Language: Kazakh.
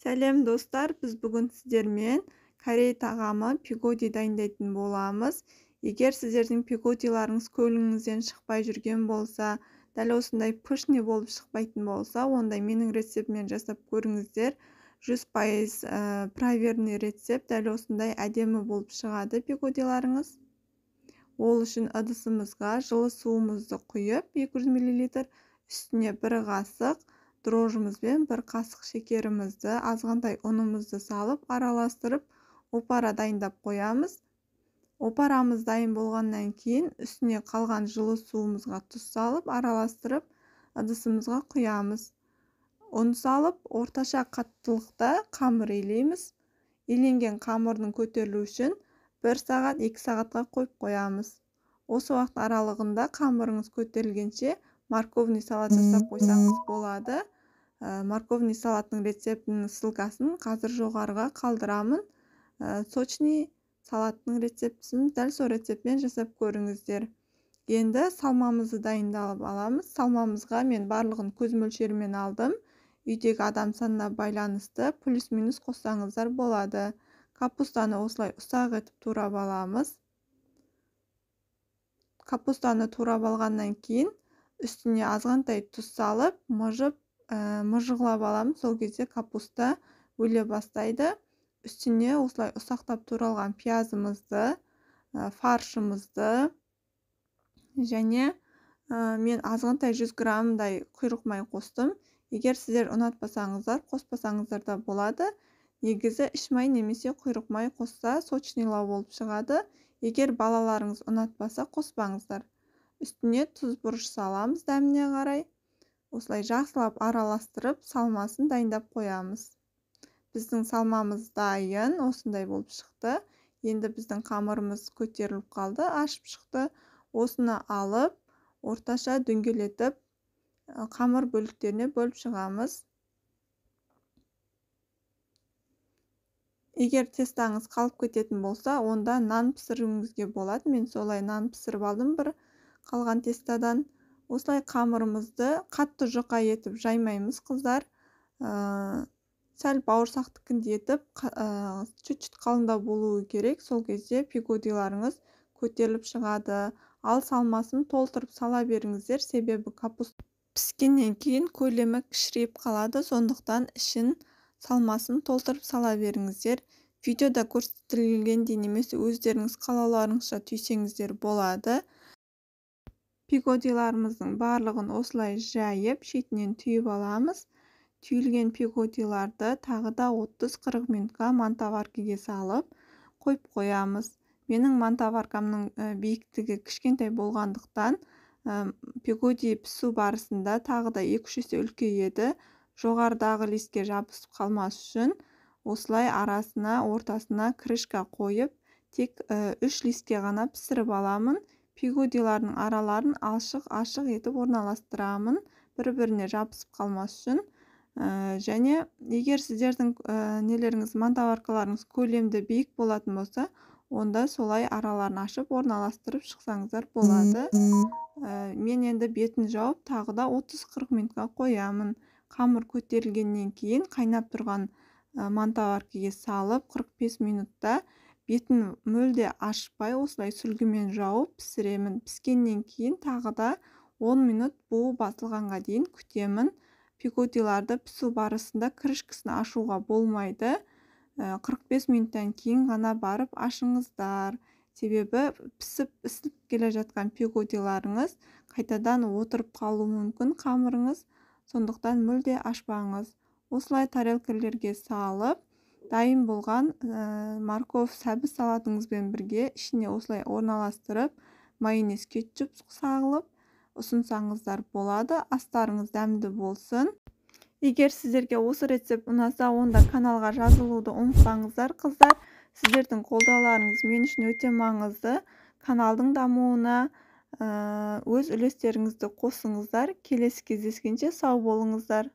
Сәлем достар, біз бүгін сіздермен Корей тағамы пигоди дайындайтын боламыз. Егер сіздердің пигодиларыңыз көңіліңізден шықпай жүрген болса, дәл осындай пышный болып шықпайтын болса, онда менің рецептіммен жасап көріңіздер. 100% проверенный рецепт, дәл осындай әдемі болып шығады пигодиларыңыз. Ол үшін ыдысымызға жылы суымызды құйып 200 мл, үстіне 1 қасық дрожжымызбен 1 қасық шекерімізді, азғантай ұнымызды салып, араластырып, опара дайындап қоямыз. Опарамыз дайын болғаннан кейін үстіне қалған жылы суымызға тұз салып, араластырып, ыдысымызға құямыз. Ұн салып, орташа қаттылықта қамыр илейміз. Иленген қамырдың көтерілуі үшін 1 сағат 2 сағатқа қойып қоямыз. Осы уақыт аралығында қамырыңыз көтерілгенше морковный салат жасап қойсаңыз болады. Морковный салаттың рецептінің ссылкасын қазір жоғарыға қалдырамын. Сочный салаттың рецептісін дәл сол рецептпен жасап көріңіздер. Енді салмамызды дайындалып аламыз. Салмамызға мен барлығын көз мөлшерімен алдым. Үйдегі адам санына байланысты плюс-минус қоссаңыздар болады. Капустаны осылай ұсақ етіп турап аламыз. Капустаны турап алғаннан кейін үстіне азғантай тұз салып, мыжығылап аламыз. Сол кезде капуста өле бастайды. Үстіне осылай ұсақтап туралған пиязымызды, фаршымызды және мен азғантай 100 граммдай құйрық май қостым. Егер сіздер ұнатпасаңыздар, қоспасаңыздар да болады. Негізі іш май немесе құйрық май қосса сочныйлау болып шығады. Егер балаларыңыз ұнатпаса, қоспаңыздар. Үстіне тұз бұрыш саламыз дәміне қарай. Осылай жақсылап араластырып, салмасын дайындап қоямыз. Біздің салмамыз дайын, осындай болып шықты. Енді біздің қамырымыз көтеріліп қалды, ашып шықты. Осыны алып, орташа дөңгелетіп, қамыр бөліктеріне бөліп шығамыз. Егер тестаңыз қалып кететін болса, онда нан пісіруіңізге болады. Мен солай нан пісіріп алдым бір қалған тестадан. Осылай қамырымызды қатты жұқа етіп жаймаймыз, қыздар. Сәл бауырсақтікіндей етіп, чуть-чуть қалыңдау болуы керек. Сол кезде пигодиларыңыз көтеріліп шығады. Ал салмасын толтырып сала беріңіздер, себебі капуста піскеннен кейін көлемі кішірейіп қалады. Сондықтан ішін салмасын толтырып сала беріңіздер. Видеода көрсетілгендей немесе өздеріңіз қалауларыңызша түйсеңіздер болады. Пигодиларымыздың барлығын осылай жайып, шетінен түйіп аламыз. Түйілген пигодиларды тағы да 30-40 минутқа мантаваркаға салып қойып қоямыз. Менің мантаваркамның биіктігі кішкентай болғандықтан пигоди пісу барысында тағы да 2-3 есе үлкейеді. Жоғарыдағы листке жабысып қалмас үшін осылай арасына, ортасына крышка қойып, тек 3 листке ғана пісіріп аламын. Пигодилардың араларын ашық етіп орналастырамын, бір-біріне жабысып қалмас үшін. Және егер сіздердің нелеріңіз, мантаваркаларыңыз көлемді биік болатын болса, онда солай араларын ашып орналастырып шықсаңыздар болады. Мен енді бетін жауып, тағы да 30-40 минутқа қоямын. Қамыр көтерілгеннен кейін қайнап тұрған мантаваркаға салып 45 минутта бетін мүлде ашпай осылай сүлгімен жауып пісіремін. Піскеннен кейін тағы да 10 минут буы басылғанға дейін күтемін. Пигодиларды пісу барысында крышкасын ашуға болмайды. 45 минуттан кейін ғана барып ашыңыздар. Себебі пісіп келе жатқан пигодиларыңыз қайтадан отырып қалуы мүмкін қамырыңыз. Сондықтан мүлде ашпаңыз. Осылай тарелкалерге салып, дайын болған морков сәбіз салатыңызбен бірге ішіне осылай орналастырып, майонез кетчуп сағылып, ұсынсаңыздар болады. Астарыңыз дәмді болсын. Егер сіздерге осы рецепт ұнаса, онда каналға жазылуды ұмытпаңыздар, қыздар. Сіздердің қолдауларыңыз мен үшін өте маңызды. Каналдың дамуына өз үлестеріңізді қосыңыздар. Келесі кездескенше сау болыңыздар.